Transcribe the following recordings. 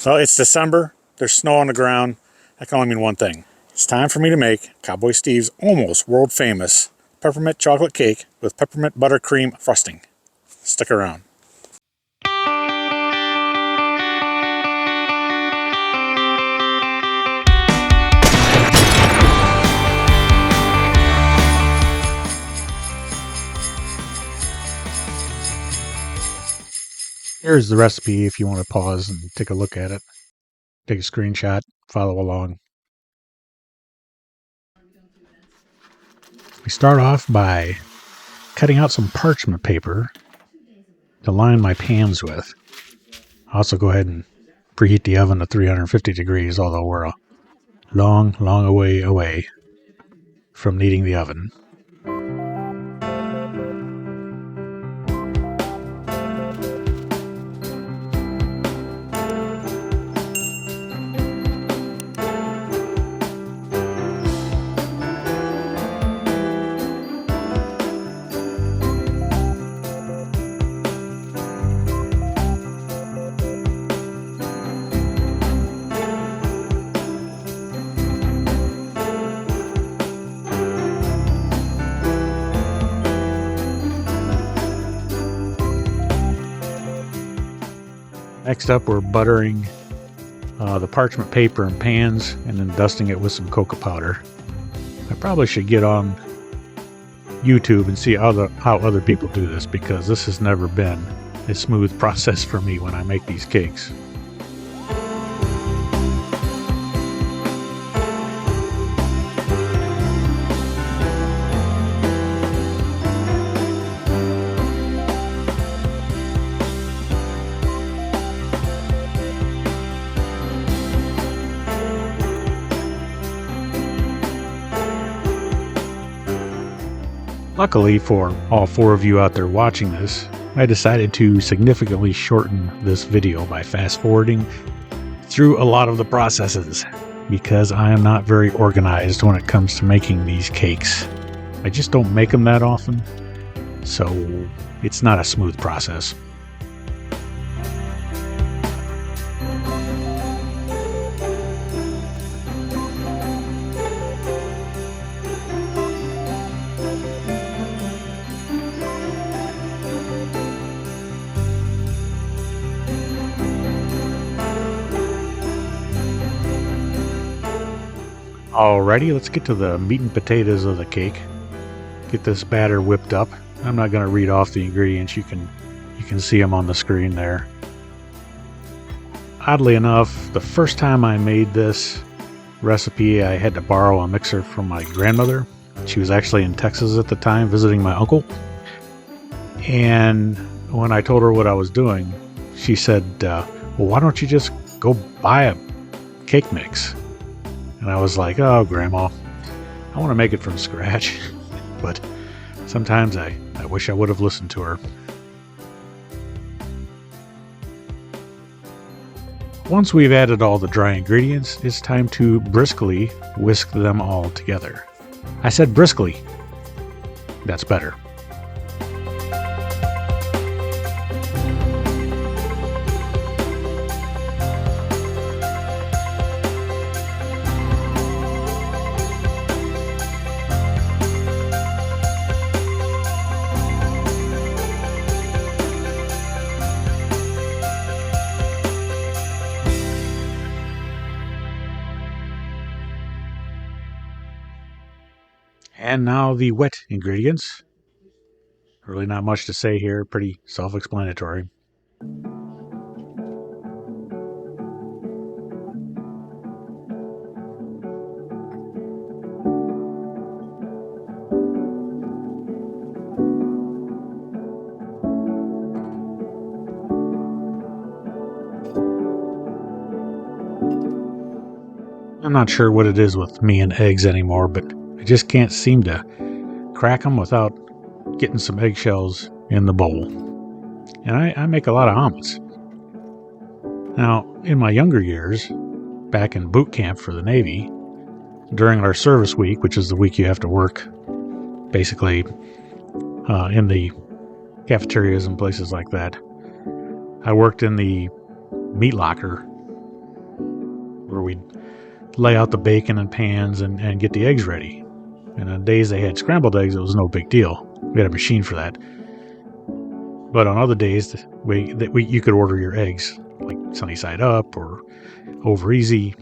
Well, it's December. There's snow on the ground. That can only mean one thing. It's time for me to make Cowboy Steve's almost world famous peppermint chocolate cake with peppermint buttercream frosting. Stick around. Here's the recipe if you want to pause and take a look at it. Take a screenshot, follow along. We start off by cutting out some parchment paper to line my pans with. I also go ahead and preheat the oven to 350 degrees, although we're a long way away from needing the oven. Next up, we're buttering the parchment paper and pans and then dusting it with some cocoa powder. I probably should get on YouTube and see how other people do this, because this has never been a smooth process for me when I make these cakes. Luckily for all four of you out there watching this, I decided to significantly shorten this video by fast forwarding through a lot of the processes, because I am not very organized when it comes to making these cakes. I just don't make them that often, so it's not a smooth process. Alrighty, let's get to the meat and potatoes of the cake. Get this batter whipped up. I'm not going to read off the ingredients. You can see them on the screen there. Oddly enough, the first time I made this recipe, I had to borrow a mixer from my grandmother. She was actually in Texas at the time visiting my uncle. And when I told her what I was doing, she said, well, why don't you just go buy a cake mix? And I was like, oh, Grandma, I want to make it from scratch. But sometimes I wish I would have listened to her. Once we've added all the dry ingredients, it's time to briskly whisk them all together. I said briskly. That's better. And now the wet ingredients. Really not much to say here, pretty self-explanatory. I'm not sure what it is with me and eggs anymore, but I just can't seem to crack them without getting some eggshells in the bowl. And I make a lot of omelets. Now, in my younger years, back in boot camp for the Navy, during our service week, which is the week you have to work, basically in the cafeterias and places like that, I worked in the meat locker where we'd lay out the bacon in pans and get the eggs ready. And on days they had scrambled eggs, it was no big deal. We had a machine for that. But on other days, you could order your eggs like sunny side up or over easy,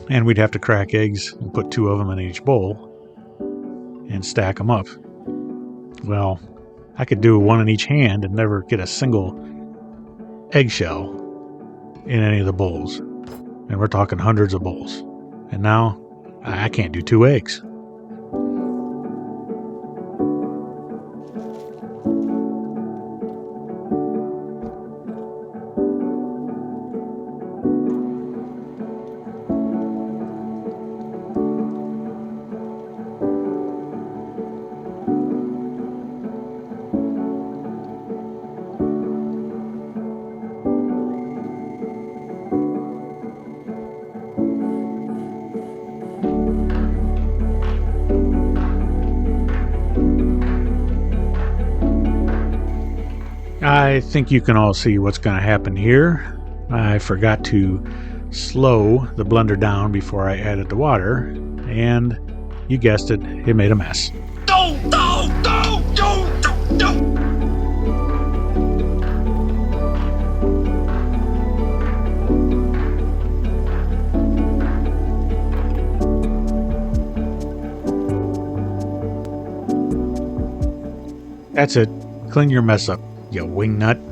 and we'd have to crack eggs and put 2 of them in each bowl and stack them up. Well, I could do 1 in each hand and never get a single eggshell in any of the bowls. And we're talking hundreds of bowls. And now I can't do 2 eggs. I think you can all see what's going to happen here. I forgot to slow the blender down before I added the water, and you guessed it, it made a mess. That's it. Clean your mess up, you wingnut.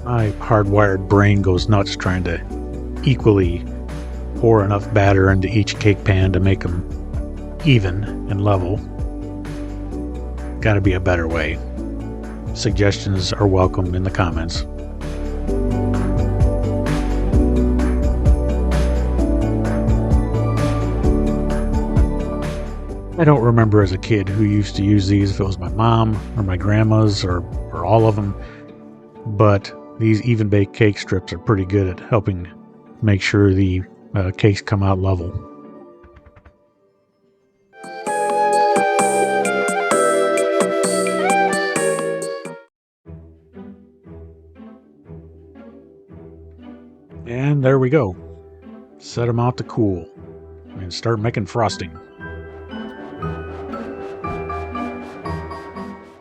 My hardwired brain goes nuts trying to equally pour enough batter into each cake pan to make them even and level. Gotta be a better way. Suggestions are welcome in the comments. I don't remember as a kid who used to use these, if it was my mom or my grandma's or all of them, but these even baked cake strips are pretty good at helping make sure the cakes come out level. And there we go. Set them out to cool and start making frosting.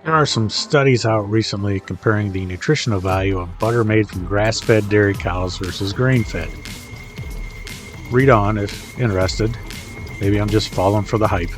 There are some studies out recently comparing the nutritional value of butter made from grass-fed dairy cows versus grain-fed. Read on if interested. Maybe I'm just falling for the hype.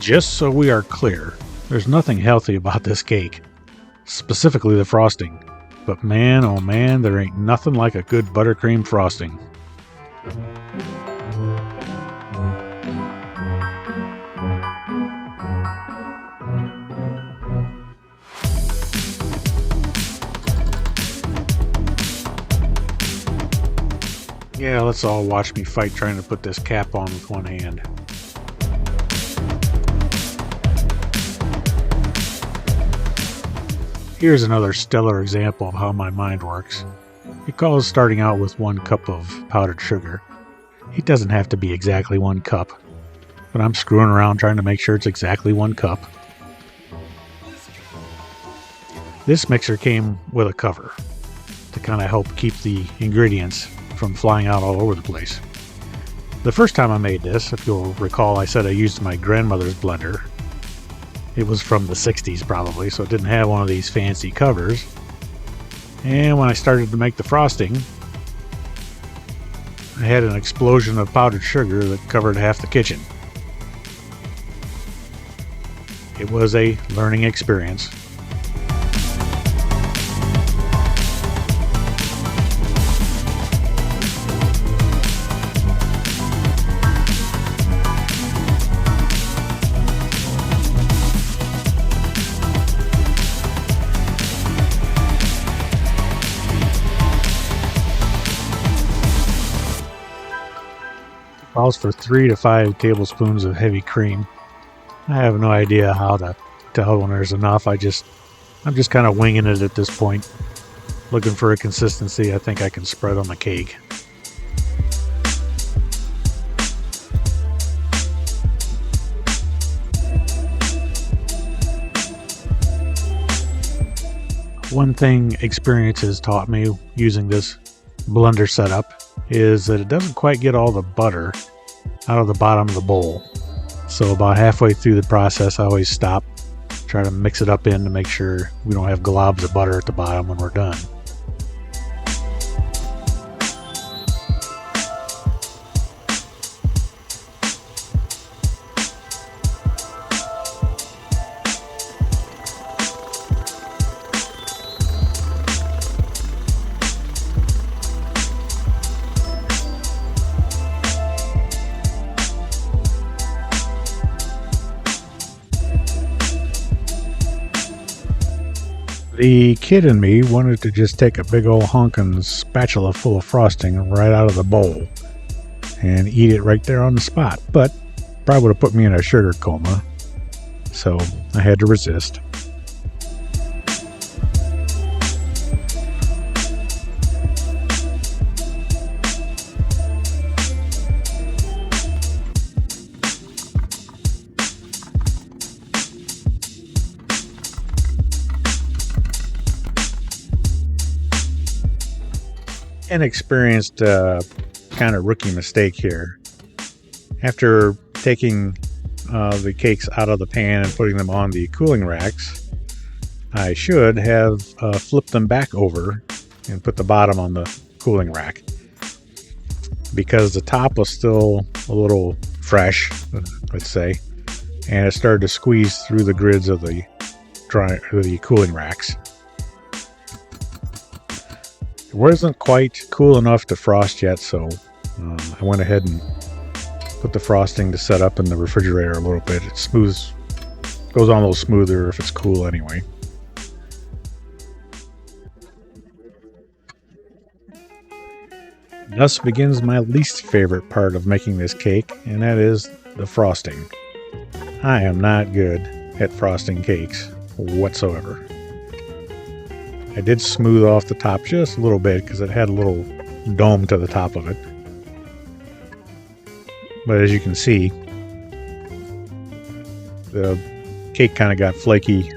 Just so we are clear, there's nothing healthy about this cake, specifically the frosting. But man, oh man, there ain't nothing like a good buttercream frosting. Yeah, let's all watch me fight trying to put this cap on with one hand. Here's another stellar example of how my mind works. Recall starting out with 1 cup of powdered sugar. It doesn't have to be exactly 1 cup, but I'm screwing around trying to make sure it's exactly 1 cup. This mixer came with a cover to kind of help keep the ingredients from flying out all over the place. The first time I made this, if you'll recall, I said I used my grandmother's blender. It was from the 60s probably, so it didn't have one of these fancy covers. And when I started to make the frosting, I had an explosion of powdered sugar that covered half the kitchen. It was a learning experience. Calls for 3 to 5 tablespoons of heavy cream. I have no idea how to tell when there's enough. I'm just kind of winging it at this point, looking for a consistency I think I can spread on the cake. One thing experience has taught me using this blender setup is that it doesn't quite get all the butter out of the bottom of the bowl. So about halfway through the process, I always stop, try to mix it up in to make sure we don't have globs of butter at the bottom when we're done. The kid in me wanted to just take a big old honkin' spatula full of frosting right out of the bowl and eat it right there on the spot, but probably would have put me in a sugar coma, so I had to resist. Inexperienced kind of rookie mistake here. After taking the cakes out of the pan and putting them on the cooling racks, I should have flipped them back over and put the bottom on the cooling rack, because the top was still a little fresh, let's say, and it started to squeeze through the grids of the cooling racks. It wasn't quite cool enough to frost yet, so I went ahead and put the frosting to set up in the refrigerator a little bit. It goes on a little smoother if it's cool anyway. Thus begins my least favorite part of making this cake, and that is the frosting. I am not good at frosting cakes whatsoever. I did smooth off the top just a little bit because it had a little dome to the top of it. But as you can see, the cake kind of got flaky,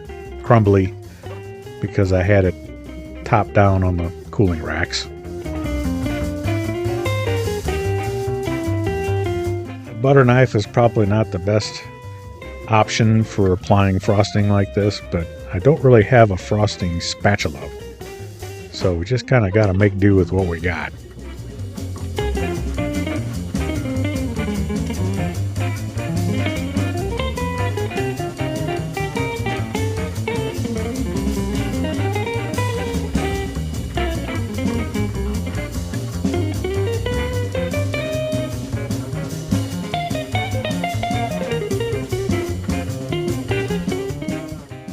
crumbly, because I had it top down on the cooling racks. A butter knife is probably not the best option for applying frosting like this, but I don't really have a frosting spatula, so we just kind of got to make do with what we got.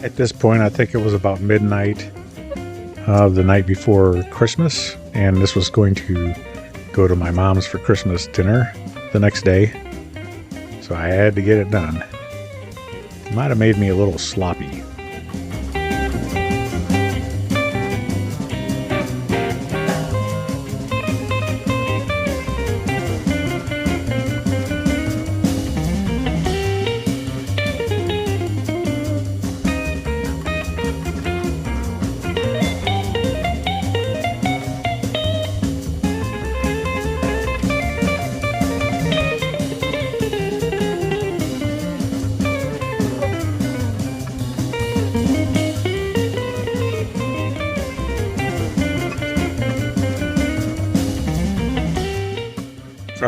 At this point, I think it was about midnight the night before Christmas, and this was going to go to my mom's for Christmas dinner the next day, so I had to get it done. It might have made me a little sloppy.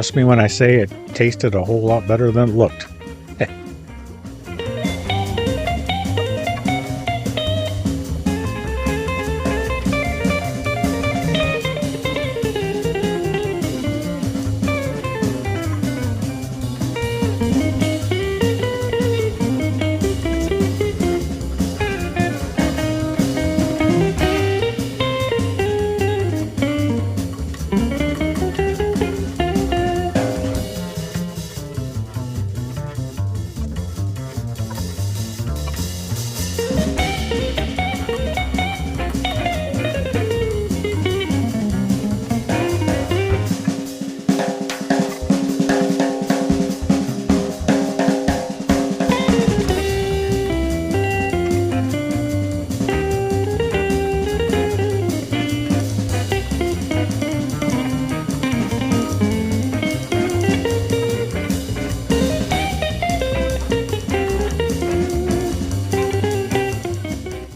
Trust me when I say it tasted a whole lot better than it looked.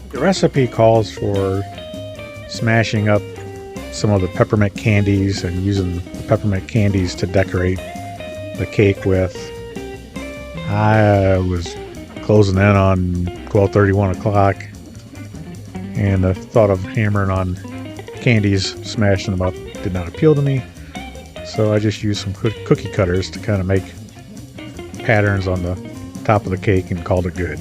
The recipe calls for smashing up some of the peppermint candies and using the peppermint candies to decorate the cake with. I was closing in on 12:30, 1 o'clock, and the thought of hammering on candies, smashing them up, did not appeal to me. So I just used some cookie cutters to kind of make patterns on the top of the cake and called it good.